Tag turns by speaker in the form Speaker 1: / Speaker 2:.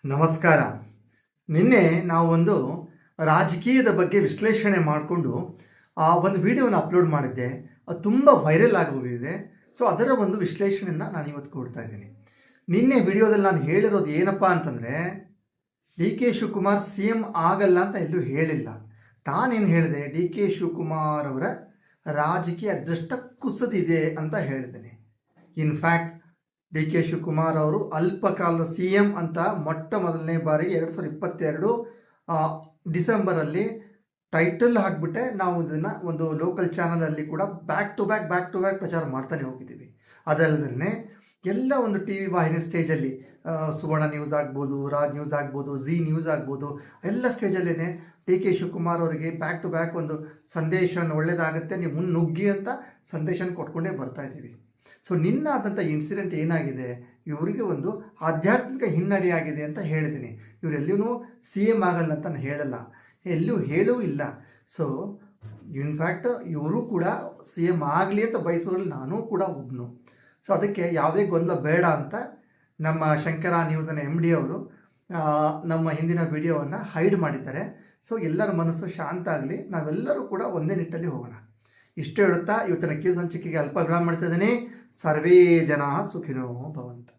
Speaker 1: ನಮಸ್ಕಾರ. ನಿನ್ನೆ ನಾವು ಒಂದು ರಾಜಕೀಯದ ಬಗ್ಗೆ ವಿಶ್ಲೇಷಣೆ ಮಾಡಿಕೊಂಡು ಒಂದು ವಿಡಿಯೋನ ಅಪ್ಲೋಡ್ ಮಾಡಿದ್ದೆ. ಅದು ತುಂಬ ವೈರಲ್ ಆಗಿ ಹೋಗಿದೆ. ಸೊ ಅದರ ಒಂದು ವಿಶ್ಲೇಷಣೆಯನ್ನು ನಾನು ಇವತ್ತು ಕೊಡ್ತಾ ಇದ್ದೀನಿ. ನಿನ್ನೆ ವಿಡಿಯೋದಲ್ಲಿ ನಾನು ಹೇಳಿರೋದು ಏನಪ್ಪ ಅಂತಂದರೆ, D K Shivakumar C M ಆಗಲ್ಲ ಅಂತ ಎಲ್ಲೂ ಹೇಳಿಲ್ಲ. ತಾನೇನು ಹೇಳಿದೆ, ಡಿ ಕೆ ಶಿವಕುಮಾರ್ ಅವರ ರಾಜಕೀಯ ಅದೃಷ್ಟ ಕುಸಿದಿದೆ ಅಂತ ಹೇಳಿದ್ದೇನೆ. ಇನ್ಫ್ಯಾಕ್ಟ್ ಡಿ ಕೆ ಶಿವಕುಮಾರ್ ಅವರು ಅಲ್ಪಕಾಲದ ಸಿ ಎಂ ಅಂತ ಮೊಟ್ಟ ಮೊದಲನೇ ಬಾರಿಗೆ 2022 ಡಿಸೆಂಬರಲ್ಲಿ ಟೈಟಲ್ ಹಾಕಿಬಿಟ್ಟೆ ನಾವು ಇದನ್ನು ಒಂದು ಲೋಕಲ್ ಚಾನಲಲ್ಲಿ ಕೂಡ ಬ್ಯಾಕ್ ಟು ಬ್ಯಾಕ್ ಪ್ರಚಾರ ಮಾಡ್ತಾನೆ ಹೋಗಿದ್ದೀವಿ. ಅದಲ್ಲದೆ ಎಲ್ಲ ಒಂದು ಟಿ ವಿ ವಾಹಿನಿ ಸ್ಟೇಜಲ್ಲಿ ಸುವರ್ಣ ನ್ಯೂಸ್ ಆಗ್ಬೋದು, ರಾಜ್ ನ್ಯೂಸ್ ಆಗ್ಬೋದು, ಝೀ ನ್ಯೂಸ್ ಆಗ್ಬೋದು, ಎಲ್ಲ ಸ್ಟೇಜಲ್ಲೇ ಡಿ ಕೆ ಶಿವಕುಮಾರ್ ಅವರಿಗೆ ಬ್ಯಾಕ್ ಟು ಬ್ಯಾಕ್ ಒಂದು ಸಂದೇಶವನ್ನು ಒಳ್ಳೆಯದಾಗುತ್ತೆ, ನೀವು ಮುನ್ನುಗ್ಗಿ ಅಂತ ಸಂದೇಶನ ಕೊಟ್ಕೊಂಡೇ ಬರ್ತಾ ಇದ್ದೀವಿ. ಸೊ ನಿನ್ನಾದಂಥ ಇನ್ಸಿಡೆಂಟ್ ಏನಾಗಿದೆ, ಇವರಿಗೆ ಒಂದು ಆಧ್ಯಾತ್ಮಿಕ ಹಿನ್ನಡೆಯಾಗಿದೆ ಅಂತ ಹೇಳಿದ್ದೀನಿ. ಇವರೆಲ್ಲೂ ಸಿ ಎಮ್ ಆಗಲ್ಲ ಅಂತ ನಾನು ಹೇಳಲ್ಲ, ಎಲ್ಲೂ ಹೇಳೂ ಇಲ್ಲ. ಸೊ ಇನ್ಫ್ಯಾಕ್ಟ್ ಇವರು ಕೂಡ ಸಿ ಎಮ್ ಆಗಲಿ ಅಂತ ಬಯಸೋರಲ್ಲಿ ನಾನೂ ಕೂಡ ಒಬ್ಬನು. ಸೊ ಅದಕ್ಕೆ ಯಾವುದೇ ಗೊಂದಲ ಬೇಡ ಅಂತ ನಮ್ಮ ಶಂಕರ ನ್ಯೂಸನ ಎಮ್ ಡಿ ಅವರು ನಮ್ಮ ಹಿಂದಿನ ವಿಡಿಯೋವನ್ನು ಹೈಡ್ ಮಾಡಿದ್ದಾರೆ. ಸೊ ಎಲ್ಲರ ಮನಸ್ಸು ಶಾಂತ ಆಗಲಿ, ನಾವೆಲ್ಲರೂ ಕೂಡ ಒಂದೇ ನಿಟ್ಟಲ್ಲಿ ಹೋಗೋಣ. ಇಷ್ಟು ಹೇಳುತ್ತಾ ಇವತ್ತಿನ ಕ್ಯೂಸ್ ಹಂಚಿಕೆಗೆ ಅಲ್ಪ ವಿರಾಮ ಮಾಡ್ತಾ ಇದ್ದೀನಿ. ಸರ್ವೇ ಜನ ಸುಖಿನೋ ಭವಂತು.